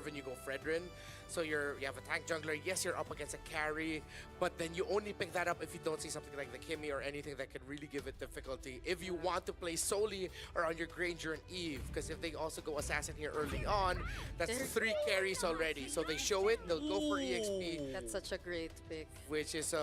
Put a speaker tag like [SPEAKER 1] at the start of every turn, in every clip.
[SPEAKER 1] when you go Fredrin. So you have a tank jungler. Yes, you're up against a carry, but then you only pick that up if you don't see something like the Kimmy or anything that could really give it difficulty. If you want to play solely or on your Granger and Eve, because if they also go Assassin here early on, that's 3 carries already. So they show it, they'll go for EXP.
[SPEAKER 2] That's such a great pick.
[SPEAKER 1] Which is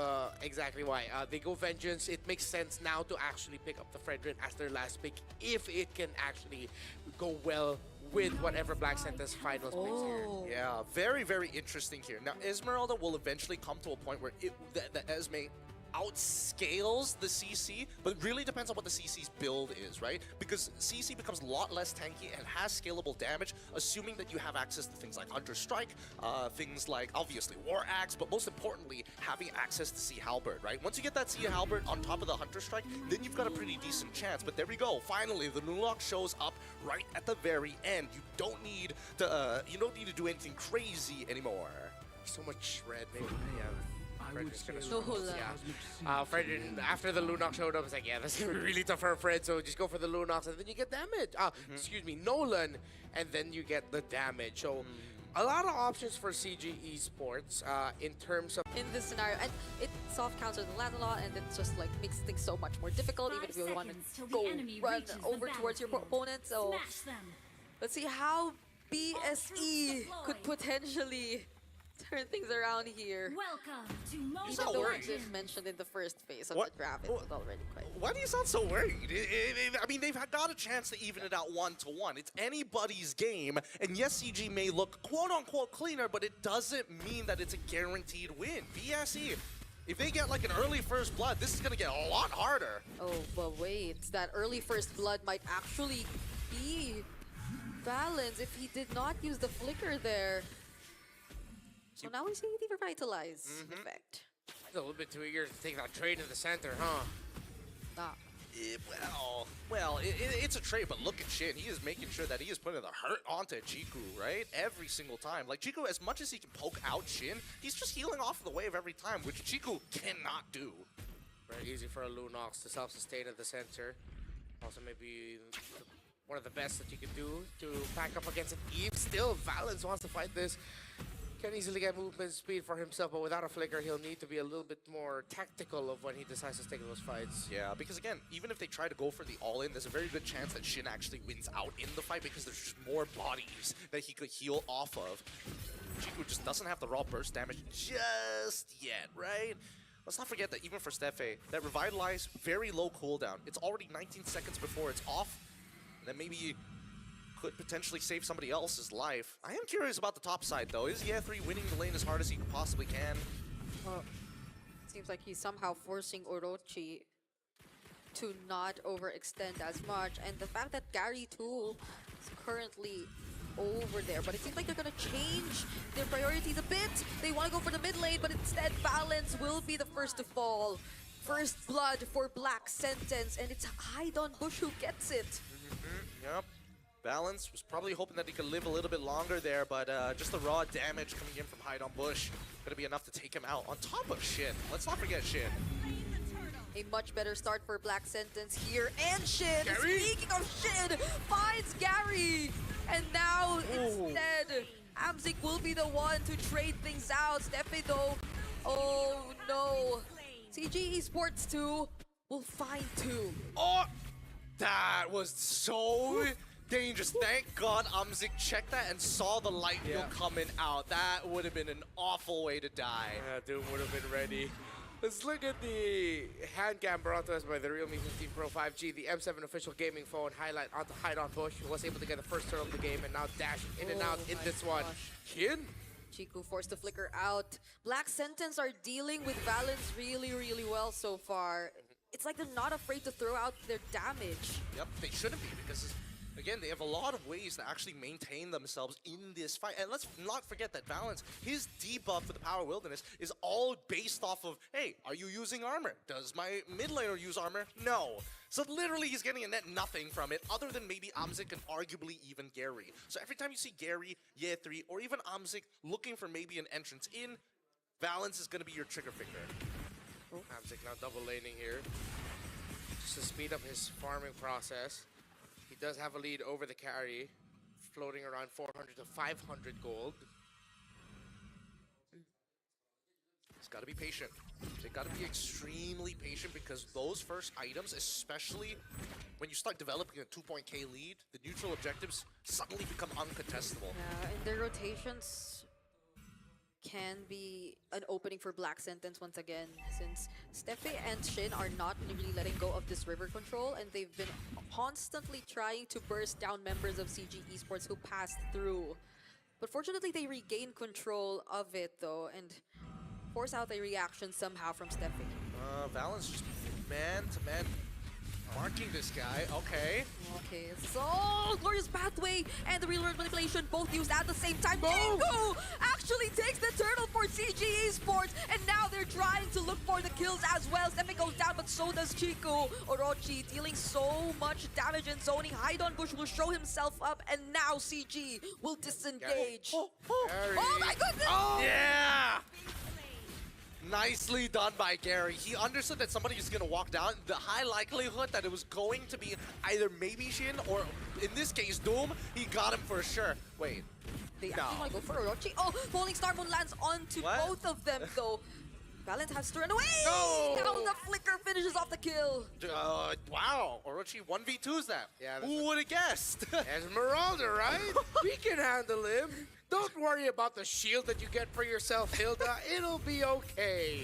[SPEAKER 1] exactly why. They go Vengeance. It makes sense now to actually pick up the Fredrin as their last pick if it can actually go well with whatever Black Sentence finals picks here.
[SPEAKER 3] Yeah, very, very interesting here. Now, Esmeralda will eventually come to a point where the Esme outscales the CC, but it really depends on what the CC's build is, right? Because CC becomes a lot less tanky and has scalable damage, assuming that you have access to things like Hunter Strike, things like, obviously, War Axe, but most importantly, having access to Sea Halberd, right? Once you get that Sea Halberd on top of the Hunter Strike, then you've got a pretty decent chance. But there we go. Finally, the Nulok shows up right at the very end. You don't need to do anything crazy anymore.
[SPEAKER 1] So much shred, maybe. Yeah. Fred's gonna
[SPEAKER 2] No,
[SPEAKER 1] struggle. Yeah. Fred, after the Lunox showed up, it's like, yeah, this is really tough for Fred, so just go for the Lunox, and then you get damage. Excuse me, Nolan, and then you get the damage. So, a lot of options for CG Esports in terms of...
[SPEAKER 2] In this scenario, and it soft counters the land a lot, and it just like makes things so much more difficult, even if you want to go run over towards your opponent. So, let's see how BSE could potentially turn things around here.
[SPEAKER 4] Welcome to
[SPEAKER 2] Even though I just mentioned in the first phase of the draft, it was already quite...
[SPEAKER 3] Why do you sound so worried? I mean, they've got a chance to even it out 1-to-1. It's anybody's game, and yes, CG may look quote-unquote cleaner, but it doesn't mean that it's a guaranteed win. BSE, if they get like an early first blood, this is going to get a lot harder.
[SPEAKER 2] Oh, but wait, that early first blood might actually be Balance if he did not use the flicker there. So now we see the revitalize effect.
[SPEAKER 1] It's a little bit too eager to take that trade in the center, huh?
[SPEAKER 2] Ah.
[SPEAKER 3] It's a trade, but look at Shin. He is making sure that he is putting the hurt onto Jiku, right? Every single time. Like, Jiku, as much as he can poke out Shin, he's just healing off of the wave every time, which Jiku cannot do.
[SPEAKER 1] Very easy for a Lunox to self-sustain at the center. Also, maybe one of the best that you can do to pack up against an Eve. Still, Valence wants to fight this. Can easily get movement speed for himself, but without a flicker, he'll need to be a little bit more tactical of when he decides to take those fights.
[SPEAKER 3] Yeah, because again, even if they try to go for the all-in, there's a very good chance that Shin actually wins out in the fight because there's just more bodies that he could heal off of. Jiku just doesn't have the raw burst damage just yet, right? Let's not forget that even for Steffe, that Revitalize, very low cooldown. It's already 19 seconds before it's off, and then maybe could potentially save somebody else's life. I am curious about the top side, though. Is Ye3 winning the lane as hard as he possibly can?
[SPEAKER 2] Well, seems like he's somehow forcing Orochi to not overextend as much. And the fact that Gary, too, is currently over there. But it seems like they're going to change their priorities a bit. They want to go for the mid lane, but instead Balance will be the first to fall. First blood for Black Sentence, and it's Haidon Bush who gets it.
[SPEAKER 3] Yep. Balance was probably hoping that he could live a little bit longer there, but just the raw damage coming in from Haidon Bush going to be enough to take him out. On top of Shin, let's not forget Shin.
[SPEAKER 2] A much better start for Black Sentence here, and Shin,
[SPEAKER 1] Gary?
[SPEAKER 2] speaking of Shin, finds Gary! And now, instead, Amzik will be the one to trade things out. Steffe, though, oh no. CG Esports 2 will find 2.
[SPEAKER 3] Oh, that was so dangerous. Thank God Amzik checked that and saw the light wheel coming out. That would have been an awful way to die.
[SPEAKER 1] Yeah, Doom would have been ready. Let's look at the hand cam brought to us by the Realme 15 Pro 5G, the M7 official gaming phone. Highlight onto Haidon Bush, who was able to get the first turn of the game and now dashing in and out in this one. Shin?
[SPEAKER 2] Jiku forced to flicker out. Black Sentence are dealing with Valence really, really well so far. It's like they're not afraid to throw out their damage.
[SPEAKER 3] Yep, they shouldn't be because, again, they have a lot of ways to actually maintain themselves in this fight. And let's not forget that Valence, his debuff for the Power Wilderness is all based off of, hey, are you using armor? Does my mid laner use armor? No. So literally he's getting a net nothing from it, other than maybe Amzik and arguably even Gary. So every time you see Gary, Ye3, or even Amzik looking for maybe an entrance in, Valence is going to be your trigger finger.
[SPEAKER 1] Amzik now double laning here, just to speed up his farming process. He does have a lead over the carry. floating around 400 to 500 gold.
[SPEAKER 3] He's got to be patient. They got to be extremely patient because those first items, especially when you start developing a 2-point-K lead, the neutral objectives suddenly become uncontestable.
[SPEAKER 2] Yeah, and their rotations can be an opening for Black Sentence once again, since Steffi and Shin are not really letting go of this river control, and they've been constantly trying to burst down members of CG Esports who passed through. But fortunately, they regain control of it, though, and force out a reaction somehow from Steffi.
[SPEAKER 3] Valens just man-to-man marking this guy. Okay.
[SPEAKER 2] Okay, so glorious pathway and the real world manipulation both used at the same time.
[SPEAKER 1] Boom!
[SPEAKER 2] Jingu actually takes the turtle for CG Esports, and now they're trying to look for the kills as well. Steffi goes down, but so does Chiku. Orochi dealing so much damage and zoning. Haidon Bush will show himself up, and now CG will disengage.
[SPEAKER 3] Oh,
[SPEAKER 2] Oh my goodness!
[SPEAKER 3] oh, yeah! Nicely done by Gary. He understood that somebody was going to walk down. The high likelihood that it was going to be either maybe Shin or, in this case, Doom, he got him for sure. Wait.
[SPEAKER 2] They
[SPEAKER 3] No.
[SPEAKER 2] actually want to go for Orochi. Oh, Falling Star Moon lands onto
[SPEAKER 3] What?
[SPEAKER 2] both of them, though. Valent has to run away!
[SPEAKER 1] No!
[SPEAKER 2] Now the flicker finishes off the kill.
[SPEAKER 3] Wow. Orochi 1v2s that.
[SPEAKER 1] Yeah, that's
[SPEAKER 3] Who would have guessed?
[SPEAKER 1] Esmeralda, right? We can handle him. Don't worry about the shield that you get for yourself, Hilda. It'll be okay.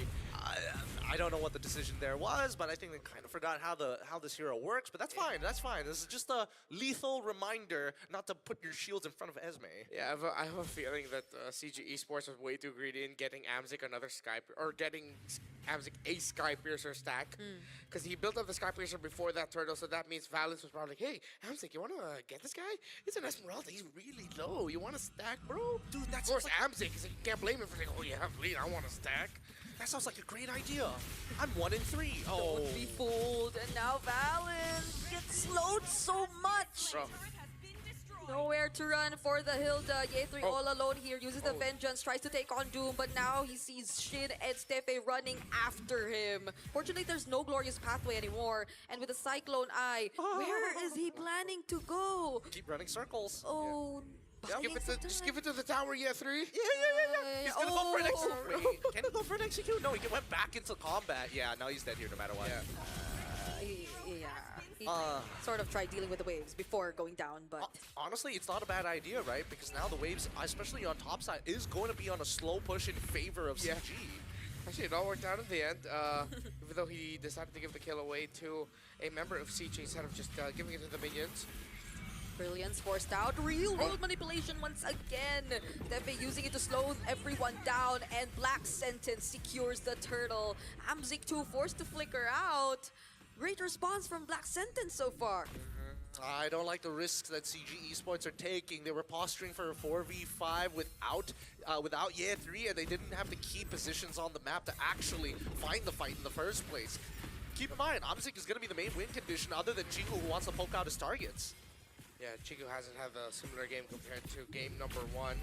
[SPEAKER 3] I don't know what the decision there was, but I think they kind of forgot how this hero works. But that's fine. That's fine. This is just a lethal reminder not to put your shields in front of Esme.
[SPEAKER 1] Yeah, I have a feeling that CG Esports was way too greedy in getting Amzik another Sky or getting Amzik a Sky Piercer stack, because he built up the Sky Piercer before that turtle. So that means Valens was probably like, "Hey, Amzik, you want to get this guy? It's an Esmeralda. He's really low. You want to stack, bro?"
[SPEAKER 3] Dude,
[SPEAKER 1] Of
[SPEAKER 3] that's
[SPEAKER 1] course, Amzik. You can't blame him for saying, "Oh, you have lead. I want to stack."
[SPEAKER 3] that sounds like a great idea. I'm 1 in 3. Oh,
[SPEAKER 2] Don't be fooled. And now Valent gets slowed so much.
[SPEAKER 1] Bro.
[SPEAKER 2] Nowhere to run for the Hilda. Ye3
[SPEAKER 1] Oh.
[SPEAKER 2] all alone here, uses the
[SPEAKER 1] Oh.
[SPEAKER 2] Vengeance, tries to take on Doom, but now he sees Shin and Steffi running after him. Fortunately, there's no glorious pathway anymore, and with the Cyclone Eye, where is he planning to go?
[SPEAKER 3] keep running circles.
[SPEAKER 2] Oh,
[SPEAKER 1] Just give it to the tower, yeah, 3.
[SPEAKER 3] Yeah. He's gonna go for an
[SPEAKER 2] Oh.
[SPEAKER 3] execute. Wait, can he go for an execute? No, he went back into combat. Yeah, now he's dead here no matter what.
[SPEAKER 1] Yeah.
[SPEAKER 2] Yeah. He
[SPEAKER 3] Uh.
[SPEAKER 2] sort of tried dealing with the waves before going down, but
[SPEAKER 3] Honestly, it's not a bad idea, right? Because now the waves, especially on top side, is going to be on a slow push in favor of
[SPEAKER 1] Yeah.
[SPEAKER 3] CG.
[SPEAKER 1] Actually, it all worked out in the end, even though he decided to give the kill away to a member of CG instead of just giving it to the minions.
[SPEAKER 2] Brilliance forced out. Real world manipulation once again. Steffi using it to slow everyone down, and Black Sentence secures the turtle. Amzik 2 forced to flicker out. Great response from Black Sentence so far.
[SPEAKER 3] I don't like the risks that CG Esports are taking. They were posturing for a 4v5 without Ye3, and they didn't have the key positions on the map to actually find the fight in the first place. Keep in mind, Amzik is going to be the main win condition other than Chico, who wants to poke out his targets.
[SPEAKER 1] Yeah, Chico hasn't had a similar game compared to game number 1,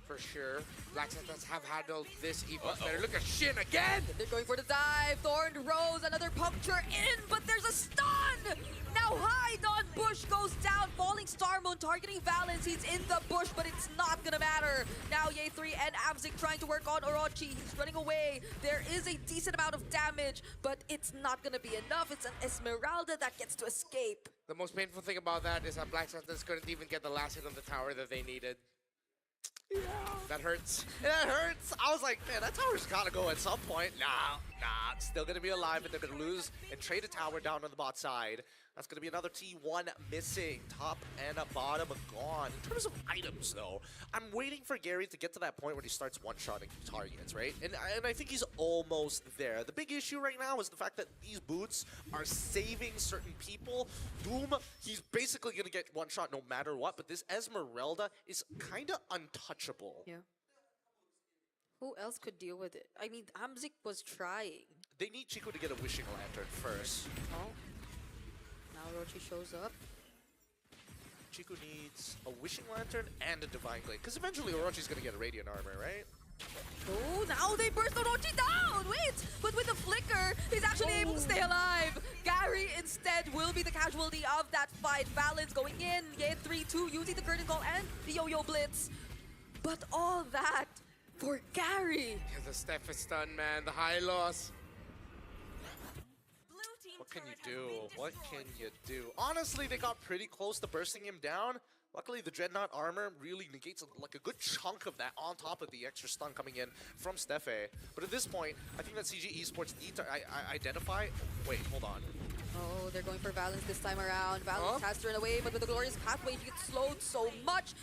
[SPEAKER 1] for sure. Black Sentence have handled this even better. Look at Shin again!
[SPEAKER 2] They're going for the dive. Thorned Rose, another puncture in, but there's a stun! Now Haidon Bush goes down. Falling Star Moon targeting Valens. He's in the bush, but it's not gonna matter. Now Ye3 and Amzik trying to work on Orochi. He's running away. There is a decent amount of damage, but it's not gonna be enough. It's an Esmeralda that gets to escape.
[SPEAKER 1] The most painful thing about that is that Black Sentence couldn't even get the last hit on the tower that they needed.
[SPEAKER 3] Yeah.
[SPEAKER 1] That hurts.
[SPEAKER 3] That hurts. I was like, man, that tower's gotta go at some point. Nah, still gonna be alive, but they're gonna lose and trade a tower down on the bot side. That's gonna be another T1 missing. Top and a bottom gone. In terms of items, though, I'm waiting for Gary to get to that point where he starts one-shotting targets, right? And I think he's almost there. The big issue right now is the fact that these boots are saving certain people. Doom, he's basically gonna get one shot no matter what, but this Esmeralda is kind of untouchable.
[SPEAKER 2] Yeah. Who else could deal with it? I mean, Amzik was trying.
[SPEAKER 3] They need Chico to get a wishing lantern first.
[SPEAKER 2] Oh. Now Orochi shows up.
[SPEAKER 3] Chico needs a wishing lantern and a divine glade, because eventually Orochi's gonna get a radiant armor, right?
[SPEAKER 2] Oh, now they burst Orochi down! Wait! But with the flicker, he's actually able to stay alive! Gary instead will be the casualty of that fight. Valens going in, Ye 3-2 using the curtain call and the yo-yo blitz. But all that for Gary.
[SPEAKER 1] Yeah, the Steph is stunned, man. The high loss.
[SPEAKER 3] What can you do? What can you do? Honestly, they got pretty close to bursting him down. Luckily, the Dreadnought armor really negates like a good chunk of that on top of the extra stun coming in from Steffe. But at this point, I think that CG Esports need to identify... Wait, hold on.
[SPEAKER 2] Oh, they're going for Valens this time around. Valens has turned away, but with the glorious pathway, he gets slowed so much.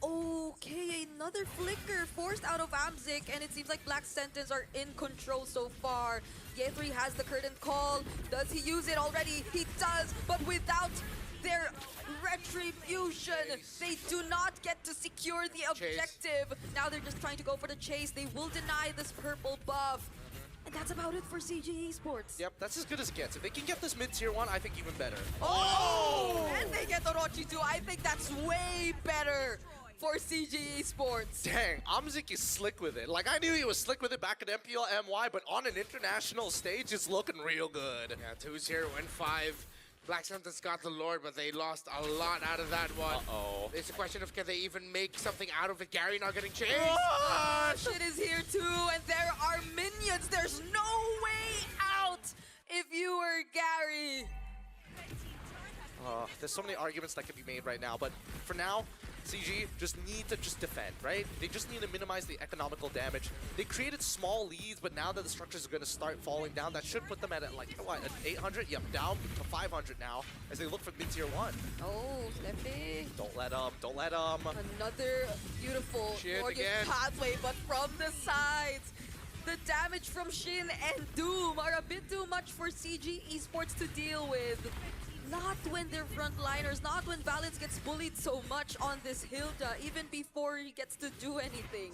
[SPEAKER 2] Okay, another flicker forced out of Amzik, and it seems like Black Sentence are in control so far. Ye3 has the curtain call. Does he use it already? He does, but without their retribution, they do not get to secure the objective. Now they're just trying to go for the chase. They will deny this purple buff. And that's about it for CG Esports.
[SPEAKER 3] Yep, that's as good as it gets. If they can get this mid-tier one, I think even better.
[SPEAKER 2] Oh! And they get Orochi too. I think that's way better for CG Esports.
[SPEAKER 3] Dang, Amzik is slick with it. Like, I knew he was slick with it back at MPL MY, but on an international stage, it's looking real good.
[SPEAKER 1] Yeah, 2's here, win 5. Black Sentence got the Lord, but they lost a lot out of that one.
[SPEAKER 3] Uh-oh.
[SPEAKER 1] It's a question of can they even make something out of it. Gary not getting chased.
[SPEAKER 2] Shit is here too, and there are minions. There's no way out if you were Gary.
[SPEAKER 3] There's so many arguments that could be made right now, but for now, CG just need to defend, right? They just need to minimize the economical damage. They created small leads, but now that the structures are going to start falling down, that should put them at like, what, an 800? Yep, down to 500 now as they look for mid-tier 1.
[SPEAKER 2] Oh, Steffi.
[SPEAKER 3] Don't let them, don't let them.
[SPEAKER 2] Another beautiful,
[SPEAKER 1] Shit
[SPEAKER 2] gorgeous
[SPEAKER 1] again.
[SPEAKER 2] pathway, but from the sides. The damage from Shin and Doom are a bit too much for CG Esports to deal with. Not when they're frontliners, not when Valens gets bullied so much on this Hilda, even before he gets to do anything.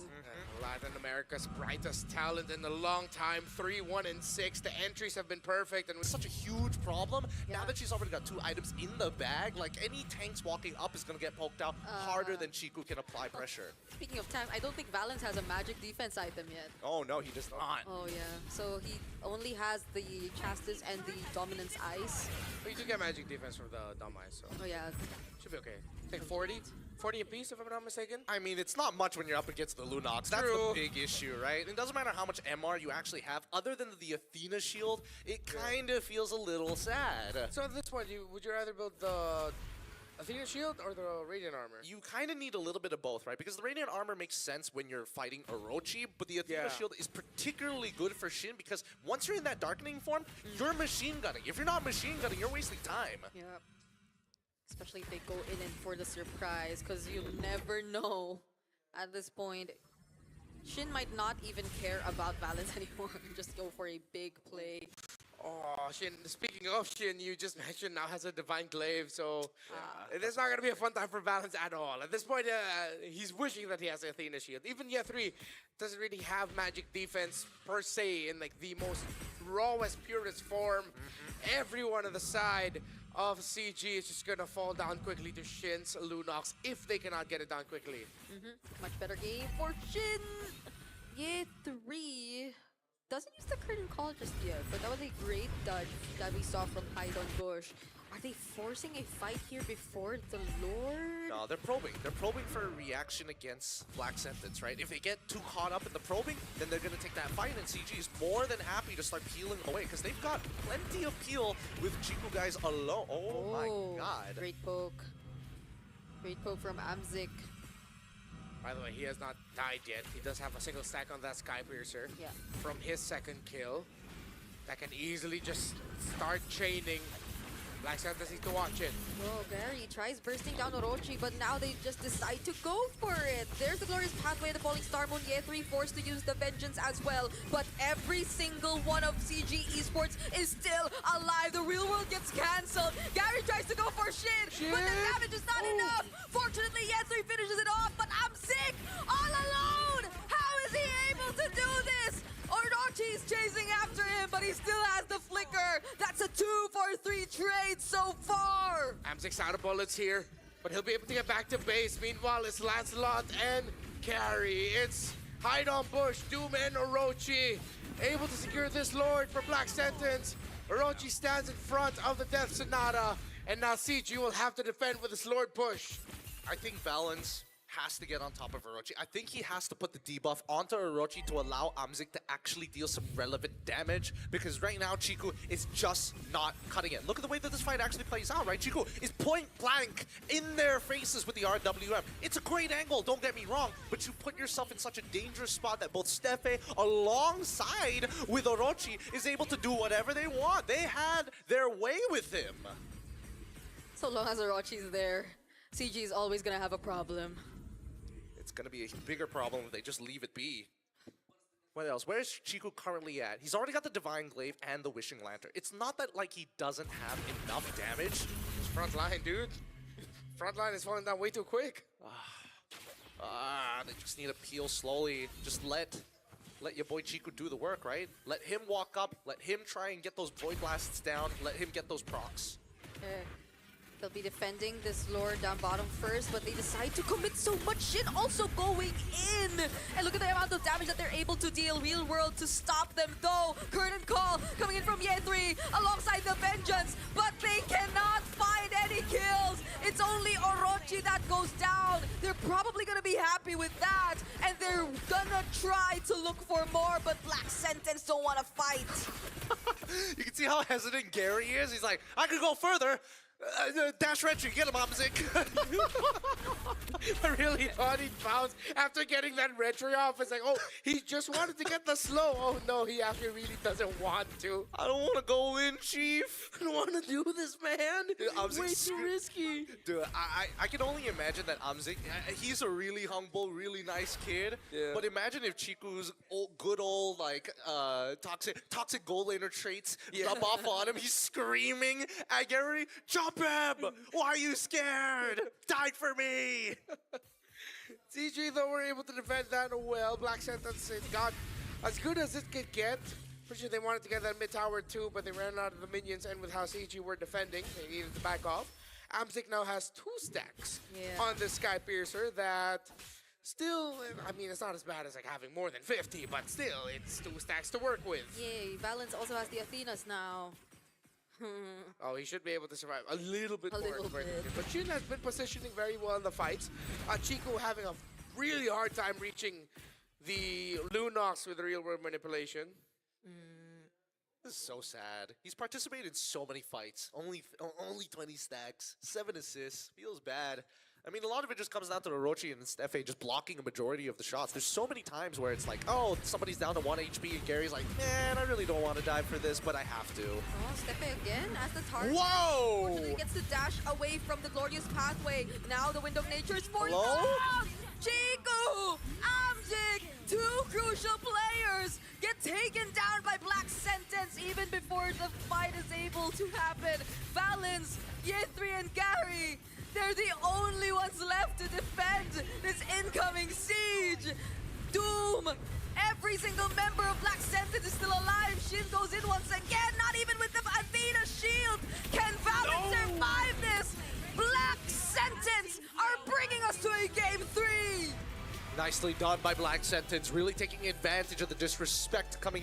[SPEAKER 1] Latin America's brightest talent in a long time, 3-1-6. The entries have been perfect, and
[SPEAKER 3] It's such a huge problem.
[SPEAKER 2] Yeah.
[SPEAKER 3] Now that she's already got 2 items in the bag, like any tanks walking up is going to get poked out harder than Chiku can apply pressure.
[SPEAKER 2] Speaking of tanks, I don't think Valens has a magic defense item yet.
[SPEAKER 3] Oh no, he does not.
[SPEAKER 2] Oh yeah, so he only has the Chastis and the Dominance Ice.
[SPEAKER 1] but you do get magic defense from the Dumb Eyes, so
[SPEAKER 2] Oh yeah,
[SPEAKER 1] should be okay. Take 40? 40 apiece, if I'm not mistaken.
[SPEAKER 3] I mean, it's not much when you're up against the Lunox. That's
[SPEAKER 1] True.
[SPEAKER 3] the big issue, right? It doesn't matter how much MR you actually have. Other than the Athena shield, it kind of feels a little sad.
[SPEAKER 1] So at this point, would you rather build the Athena shield or the Radiant armor?
[SPEAKER 3] You kind of need a little bit of both, right? Because the Radiant armor makes sense when you're fighting Orochi, but the Athena shield is particularly good for Shin because once you're in that darkening form, you're machine gunning. If you're not machine gunning, you're wasting time.
[SPEAKER 2] yeah. Especially if they go in for the surprise, because you never know at this point. Shin might not even care about Valens anymore. Just go for a big play.
[SPEAKER 1] Oh, Shin, speaking of Shin, you just mentioned now has a Divine Glaive, so it's not going to be a fun time for Valens at all. At this point, he's wishing that he has Athena shield. Even Ye 3 doesn't really have magic defense per se in like the most rawest, purest form. Everyone on the side of CG is just going to fall down quickly to Shin's Lunox if they cannot get it down quickly.
[SPEAKER 2] Much better game for Shin. Ye 3 doesn't use the curtain call just yet, but that was a great dodge that we saw from Haidon Bush. Are they forcing a fight here before the Lord?
[SPEAKER 3] No, they're probing. They're probing for a reaction against Black Sentence, right? If they get too caught up in the probing, then they're going to take that fight, and CG is more than happy to start peeling away, because they've got plenty of peel with Chiku guys alone. Oh my god.
[SPEAKER 2] Great poke. Great poke from Amzik.
[SPEAKER 1] By the way, he has not died yet. He does have a single stack on that Sky Piercer
[SPEAKER 2] Yeah.
[SPEAKER 1] from his second kill. That can easily just start chaining. Black Sentence needs to watch it.
[SPEAKER 2] Oh, Gary tries bursting down Orochi, but now they just decide to go for it. There's the glorious pathway, the falling star moon. Ye 3 forced to use the vengeance as well. But every single one of CG Esports is still alive. The real world gets cancelled. Gary tries to go for Shin, but the damage is not enough. Fortunately, Ye 3 finishes it off, but I'm sick all alone. How is he able to do this? Orochi's chasing after him, but he still has the flicker. That's a 2-for-3 trade so far.
[SPEAKER 1] Amzik's out of bullets here, but he'll be able to get back to base. Meanwhile, it's Lancelot and Carry. It's Hide on bush. Doom and Orochi able to secure this Lord for Black Sentence. Orochi stands in front of the Death Sonata. And now CG will have to defend with his Lord push.
[SPEAKER 3] I think Valens has to get on top of Orochi. I think he has to put the debuff onto Orochi to allow Amzik to actually deal some relevant damage, because right now Chiku is just not cutting it. Look at the way that this fight actually plays out, right? Chiku is point blank in their faces with the RWM. It's a great angle, don't get me wrong, but you put yourself in such a dangerous spot that both Steffe alongside with Orochi is able to do whatever they want. They had their way with him.
[SPEAKER 2] So long as Orochi's there, CG is always gonna have a problem.
[SPEAKER 3] It's going to be a bigger problem if they just leave it be. What else? Where's Chiku currently at? He's already got the Divine Glaive and the Wishing Lantern. It's not that like he doesn't have enough damage.
[SPEAKER 1] His front line, dude. Front line is falling down way too quick.
[SPEAKER 3] They just need to peel slowly. Just let your boy Chiku do the work, right? Let him walk up. Let him try and get those Void Blasts down. Let him get those procs.
[SPEAKER 2] Okay. They'll be defending this Lord down bottom first, but they decide to commit so much shit also going in. And look at the amount of damage that they're able to deal. Real World to stop them though. Curtain Call coming in from Ye3 alongside the Vengeance, but they cannot find any kills. It's only Orochi that goes down. They're probably gonna be happy with that, and they're gonna try to look for more, but Black Sentence don't wanna fight.
[SPEAKER 3] You can see how hesitant Gary is. He's like, I could go further. Dash Retry, get him, Amzik.
[SPEAKER 1] I really thought he'd bounce after getting that retry off. It's like, oh, he just wanted to get the slow. Oh no, he actually really doesn't want to.
[SPEAKER 3] I don't want to go in, Chief.
[SPEAKER 1] I don't want to do this, man. Way too risky.
[SPEAKER 3] Dude, I can only imagine that Amzik, he's a really humble, really nice kid.
[SPEAKER 1] Yeah.
[SPEAKER 3] But imagine if Chiku's good old, like, toxic goal laner traits rub off on him. He's screaming at Gary, jump him! Why are you scared? Die for me!
[SPEAKER 1] CG, though, were able to defend that well. Black Sentence got as good as it could get. Pretty sure they wanted to get that mid tower too, but they ran out of the minions, and with how CG were defending, they needed to back off. Amzik now has 2 stacks on the Sky Piercer that still, I mean, it's not as bad as like having more than 50, but still, it's 2 stacks to work with.
[SPEAKER 2] Yay, Valens also has the Athenas now.
[SPEAKER 1] Oh, he should be able to survive a little bit
[SPEAKER 2] A
[SPEAKER 1] more.
[SPEAKER 2] little bit.
[SPEAKER 1] But Shin has been positioning very well in the fights. Chico having a really hard time reaching the Lunox with real world manipulation.
[SPEAKER 3] This is so sad. He's participated in so many fights. Only 20 stacks, 7 assists. Feels bad. I mean, a lot of it just comes down to Orochi and Steffe just blocking a majority of the shots. There's so many times where it's like, oh, somebody's down to 1 HP, and Gary's like, man, I really don't want to die for this, but I have to.
[SPEAKER 2] Oh, Steffe again as the target.
[SPEAKER 3] Whoa!
[SPEAKER 2] Unfortunately, gets to dash away from the glorious pathway. Now the Wind of Nature is forced
[SPEAKER 3] Hello?
[SPEAKER 2] out. Chiku, Amzik, 2 crucial players get taken down by Black Sentence even before the fight is able to happen. Valens, Ye3, and Gary, they're the only ones left to defend this incoming siege. Doom, every single member of Black Sentence is still alive. Shin goes in once again, not even with the Athena shield. Can Valens survive this? Black Sentence are bringing us to a game 3.
[SPEAKER 3] Nicely done by Black Sentence, really taking advantage of the disrespect coming